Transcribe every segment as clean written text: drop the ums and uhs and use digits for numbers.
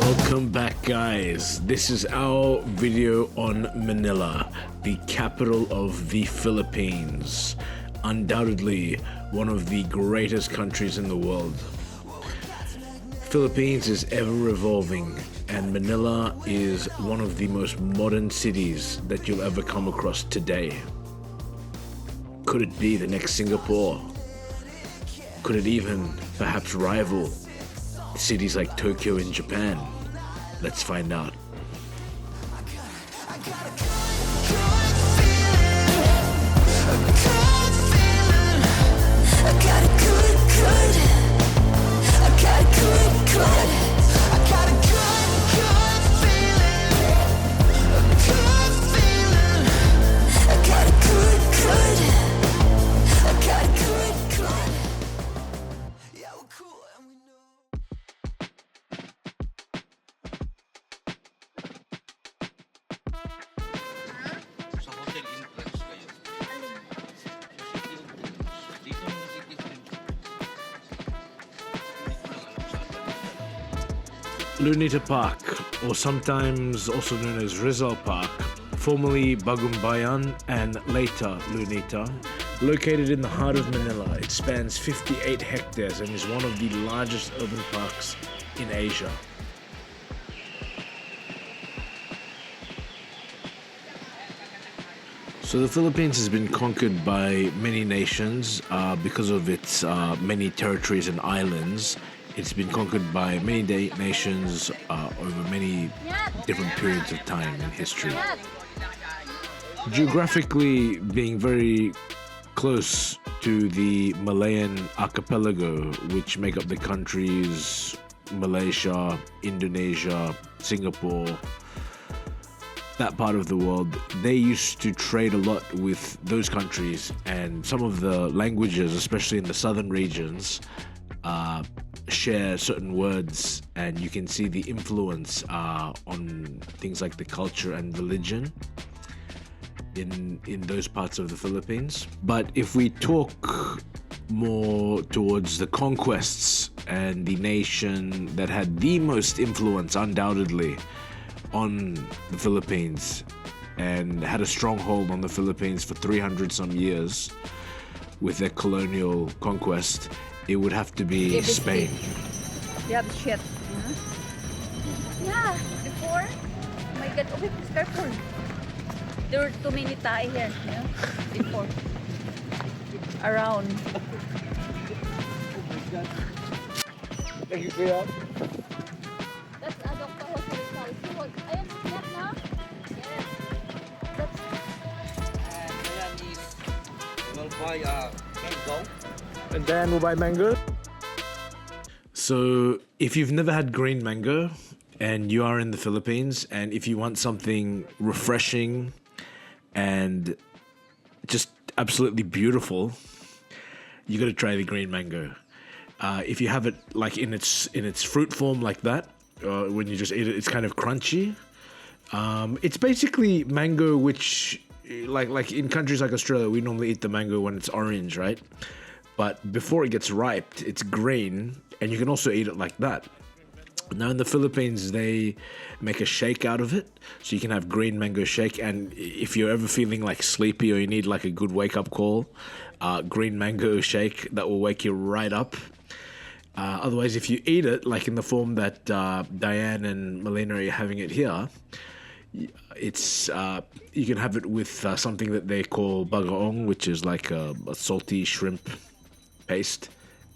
Welcome back, guys. This is our video on Manila, the capital of the Philippines. Undoubtedly one of the greatest countries in the world. Philippines is ever evolving, and Manila is one of the most modern cities that you'll ever come across today. Could it be the next Singapore? Could it even perhaps rival cities like Tokyo in Japan? Let's find out. Luneta Park, or sometimes also known as Rizal Park, formerly Bagumbayan and later Luneta, located in the heart of Manila. It spans 58 hectares and is one of the largest urban parks in Asia. So the Philippines has been conquered by many nations because of its many territories and islands. It's been conquered by many nations over many different periods of time in history. Geographically, being very close to the Malayan archipelago, which make up the countries Malaysia, Indonesia, Singapore, that part of the world, they used to trade a lot with those countries, and some of the languages, especially in the southern regions, share certain words, and you can see the influence on things like the culture and religion in those parts of the Philippines. But if we talk more towards the conquests and the nation that had the most influence undoubtedly on the Philippines and had a stronghold on the Philippines for 300 some years with their colonial conquest, it would have to be Spain. You have shit. Yeah, before. Oh my God, okay, be careful. There were too many tae here, before. Around. Thank you, Kuya. That's Dr. Jose Rizal. Ayun, snap na? Yes. That's... And then we'll buy mango. And then we'll buy mango. So if you've never had green mango and you are in the Philippines, and if you want something refreshing and just absolutely beautiful, you got to try the green mango. If you have it like in its fruit form like that, when you just eat it, it's kind of crunchy. It's basically mango, which like in countries like Australia, we normally eat the mango when it's orange, right? But before it gets ripe, it's green, and you can also eat it like that. Now in the Philippines, they make a shake out of it, so you can have green mango shake. And if you're ever feeling like sleepy or you need like a good wake-up call, green mango shake, that will wake you right up. Otherwise, if you eat it like in the form that Diane and Melina are having it here, it's you can have it with something that they call bagaong, which is like a salty shrimp paste.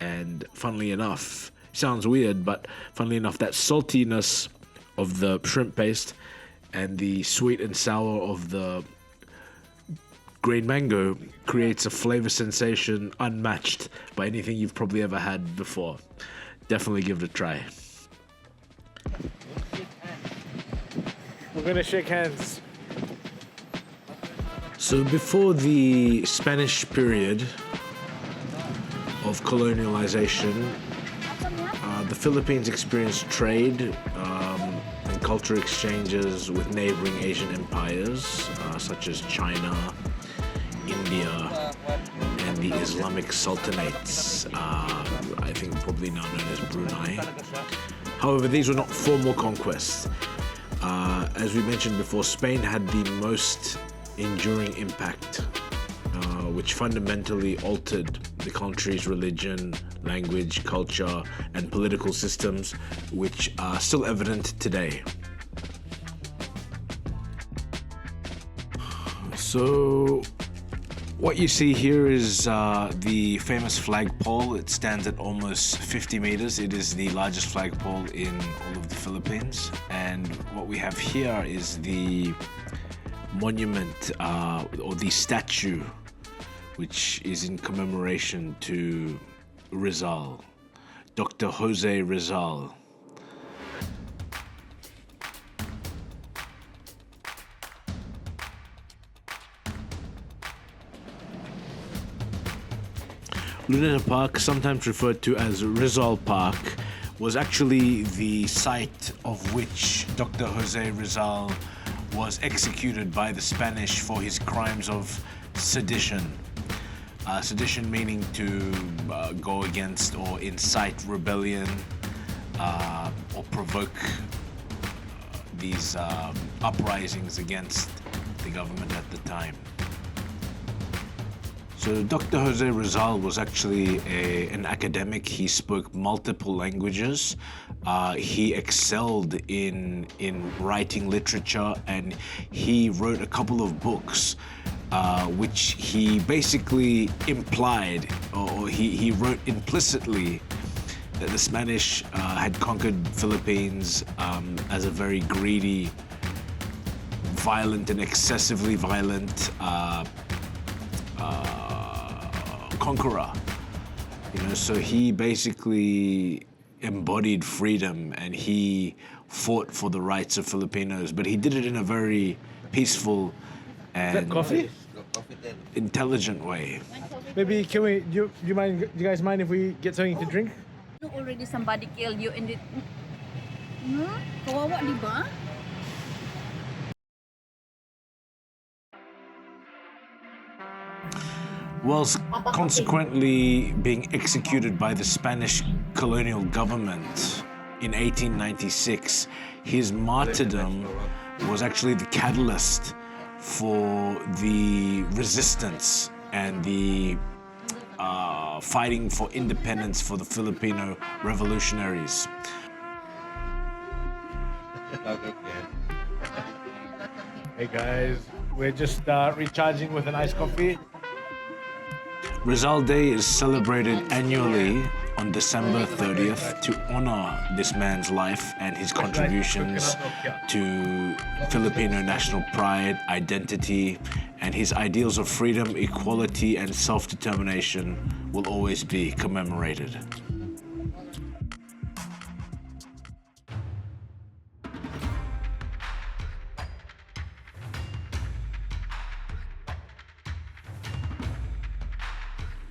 And funnily enough, sounds weird, but funnily enough, that saltiness of the shrimp paste and the sweet and sour of the green mango creates a flavor sensation unmatched by anything you've probably ever had before. Definitely give it a try. We're gonna shake hands. So before the Spanish period of colonialization, the Philippines experienced trade and cultural exchanges with neighboring Asian empires such as China, India, and the Islamic Sultanates, I think probably now known as Brunei. However, these were not formal conquests. As we mentioned before, Spain had the most enduring impact, which fundamentally altered the country's religion, language, culture, and political systems, which are still evident today. So, what you see here is the famous flagpole. It stands at almost 50 meters. It is the largest flagpole in all of the Philippines. And what we have here is the monument or the statue, which is in commemoration to Rizal, Dr. Jose Rizal. Luneta Park, sometimes referred to as Rizal Park, was actually the site of which Dr. Jose Rizal was executed by the Spanish for his crimes of sedition. Sedition meaning to go against or incite rebellion or provoke these uprisings against the government at the time. So Dr. Jose Rizal was actually an academic. He spoke multiple languages. He excelled in writing literature, and he wrote a couple of books which he basically implied, or he wrote implicitly, that the Spanish had conquered Philippines as a very greedy, violent and excessively violent conqueror. So he basically embodied freedom, and he fought for the rights of Filipinos, but he did it in a very peaceful and intelligent way. Maybe can we? Do you guys mind if we get something to drink? Already somebody killed you in the... Kawawa, di ba? Whilst consequently being executed by the Spanish colonial government in 1896, his martyrdom was actually the catalyst for the resistance and the fighting for independence for the Filipino revolutionaries. Hey guys, we're just recharging with an iced coffee. Rizal Day is celebrated annually on December 30th to honor this man's life and his contributions to Filipino national pride, identity, and his ideals of freedom, equality, and self-determination will always be commemorated.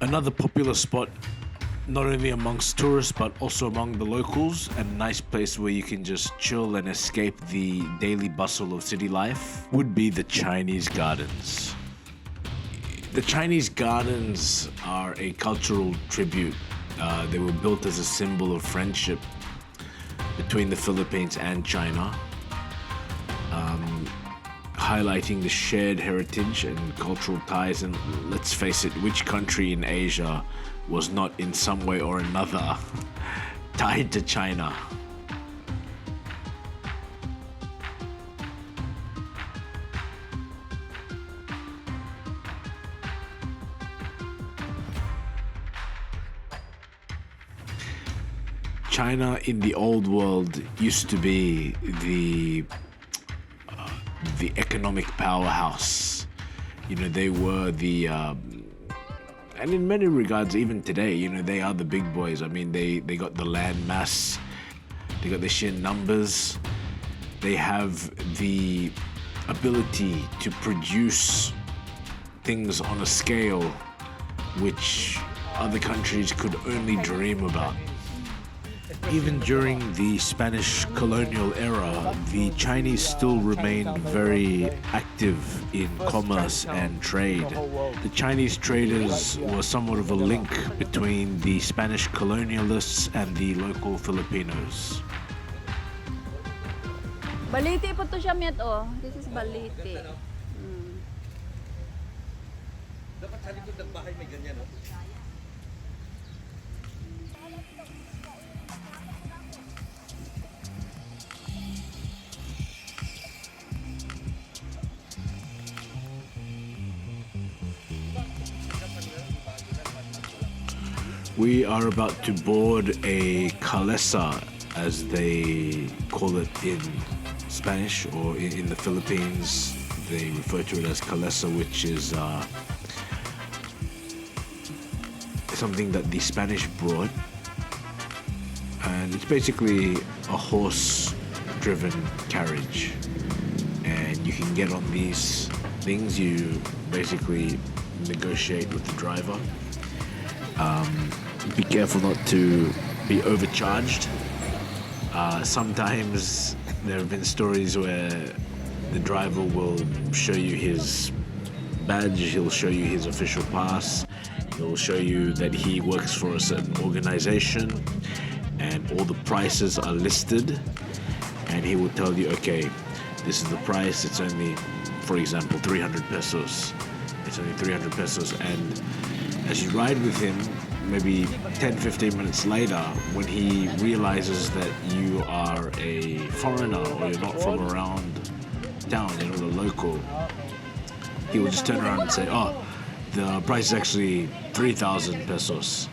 Another popular spot, not only amongst tourists but also among the locals, and a nice place where you can just chill and escape the daily bustle of city life, would be the Chinese Gardens. The Chinese Gardens are a cultural tribute. They were built as a symbol of friendship between the Philippines and China, highlighting the shared heritage and cultural ties. And let's face it, which country in Asia was not in some way or another tied to China? China in the old world used to be the economic powerhouse. They were the and in many regards even today, they are the big boys. I mean, they got the land mass, they got the sheer numbers, they have the ability to produce things on a scale which other countries could only dream about. Even during the Spanish colonial era, the Chinese still remained very active in commerce and trade. The Chinese traders were somewhat of a link between the Spanish colonialists and the local Filipinos. Baliti po to siya, Miat, oh. This is Baliti. Dapat sa likod ng bahay may ganyan, no? We are about to board a Kalesa, as they call it in Spanish, or in the Philippines they refer to it as Kalesa, which is something that the Spanish brought, and it's basically a horse-driven carriage, and you can get on these things. You basically negotiate with the driver. Be careful not to be overcharged. Sometimes there have been stories where the driver will show you his badge, he'll show you his official pass, he'll show you that he works for a certain organization, and all the prices are listed, and he will tell you, okay, this is the price, it's only, for example, 300 pesos. It's only 300 pesos, and as you ride with him, maybe 10-15 minutes later, when he realizes that you are a foreigner or you're not from around town, you're not a local, he will just turn around and say, oh, the price is actually 3,000 pesos,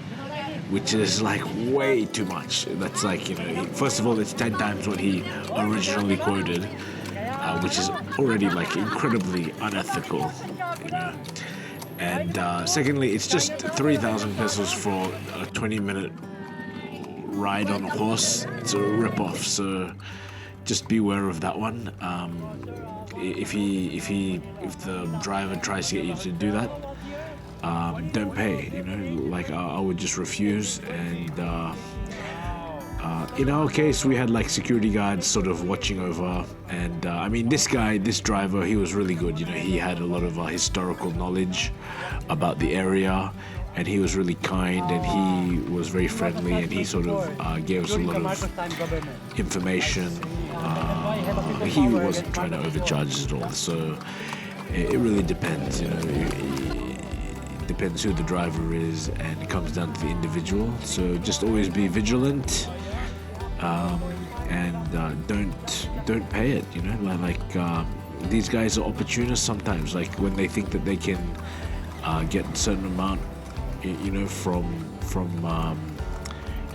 which is like way too much. That's like, you know, first of all, it's 10 times what he originally quoted, which is already like incredibly unethical, you know. And secondly, it's just 3,000 pesos for a 20-minute ride on a horse. It's a rip-off, so just beware of that one. If the driver tries to get you to do that, don't pay. You know, like I would just refuse. And in our case, we had like security guards sort of watching over, and I mean, this driver, he was really good. You know, he had a lot of historical knowledge about the area, and he was really kind, and he was very friendly, and he sort of gave us a lot of information. He wasn't trying to overcharge us at all, so it really depends. You know, it depends who the driver is, and it comes down to the individual. So just always be vigilant. And don't pay it, you know, like these guys are opportunists sometimes, like when they think that they can get a certain amount, you know, from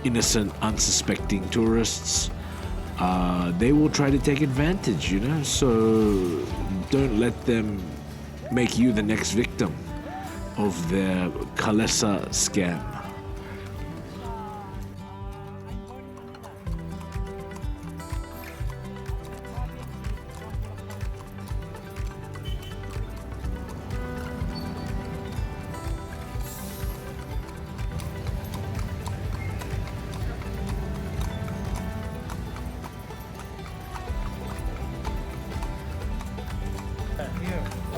innocent, unsuspecting tourists, they will try to take advantage, you know, so don't let them make you the next victim of their Kalesa scam.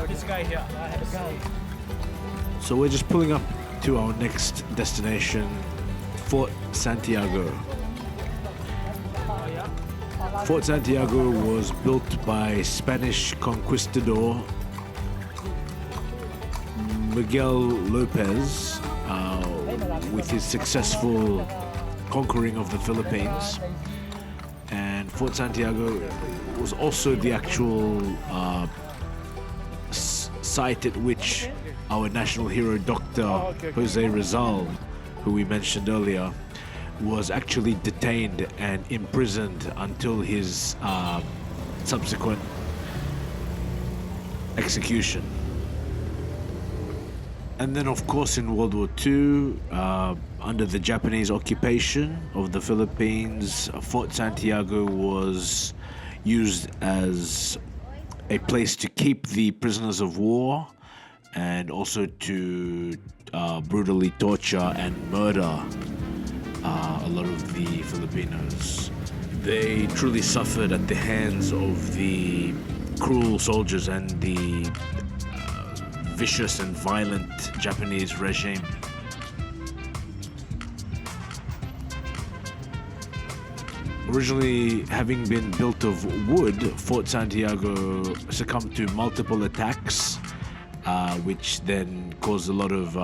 This guy here. So we're just pulling up to our next destination, Fort Santiago. Fort Santiago was built by Spanish conquistador Miguel Lopez with his successful conquering of the Philippines. And Fort Santiago was also the actual site at which our national hero, Dr. Jose Rizal, who we mentioned earlier, was actually detained and imprisoned until his subsequent execution. And then, of course, in World War II, under the Japanese occupation of the Philippines, Fort Santiago was used as a place to keep the prisoners of war, and also to brutally torture and murder a lot of the Filipinos. They truly suffered at the hands of the cruel soldiers and the vicious and violent Japanese regime. Originally having been built of wood, Fort Santiago succumbed to multiple attacks, which then caused a lot of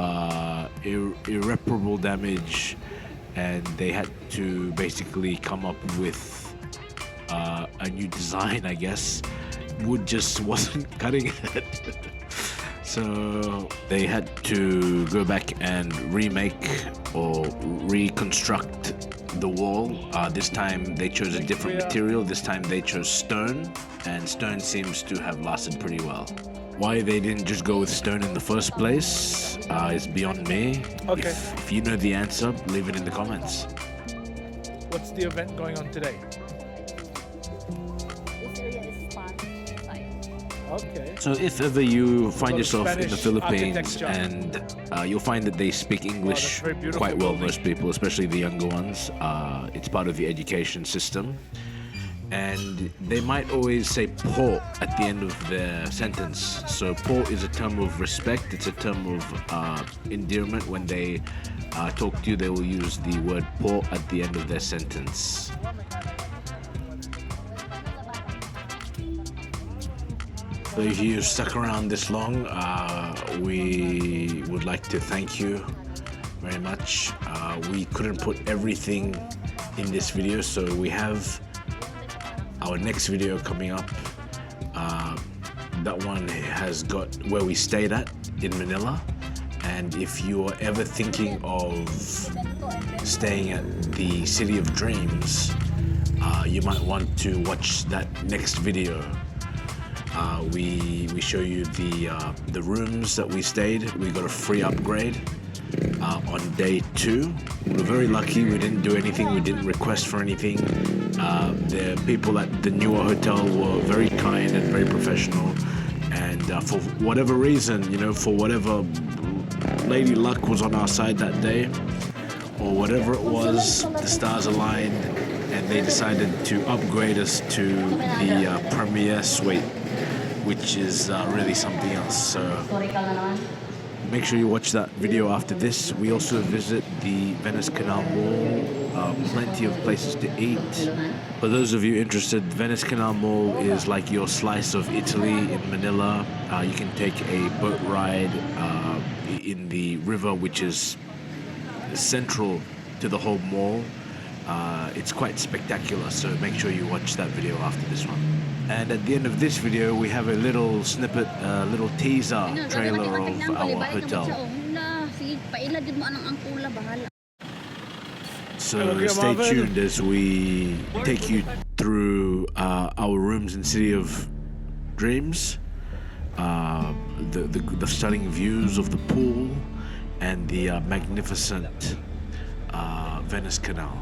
irreparable damage, and they had to basically come up with a new design, I guess. Wood just wasn't cutting it. So they had to go back and remake or reconstruct the wall. This time they chose a different material. This time they chose stone, and stone seems to have lasted pretty well. Why they didn't just go with stone in the first place is beyond me. Okay. If you know the answer, leave it in the comments. What's the event going on today? This area is spa side. Okay. So if ever you find yourself in the Spanish Philippines, architecture. and you'll find that they speak English very beautiful quite well, building. most people, especially the younger ones. It's part of the education system. And they might always say po at the end of their sentence. So po is a term of respect. It's a term of endearment. When they talk to you, they will use the word po at the end of their sentence. So if you stuck around this long, we would like to thank you very much. We couldn't put everything in this video, so we have our next video coming up. That one has got where we stayed at in Manila. And if you're ever thinking of staying at the City of Dreams, you might want to watch that next video. We show you the rooms that we stayed. We got a free upgrade on day 2. We're very lucky. We didn't do anything. We didn't request for anything. The people at the newer hotel were very kind and very professional. And for whatever reason, for whatever lady luck was on our side that day, or whatever it was, the stars aligned, and they decided to upgrade us to the premier suite, which is really something else. So make sure you watch that video after this. We also visit the Venice Canal Mall. Plenty of places to eat. For those of you interested, Venice Canal Mall is like your slice of Italy in Manila. You can take a boat ride in the river, which is central to the whole mall. It's quite spectacular, so make sure you watch that video after this one. And at the end of this video, we have a little snippet, a little teaser trailer of our hotel. So stay tuned as we take you through our rooms in City of Dreams, the stunning views of the pool, and the magnificent Venice Canal.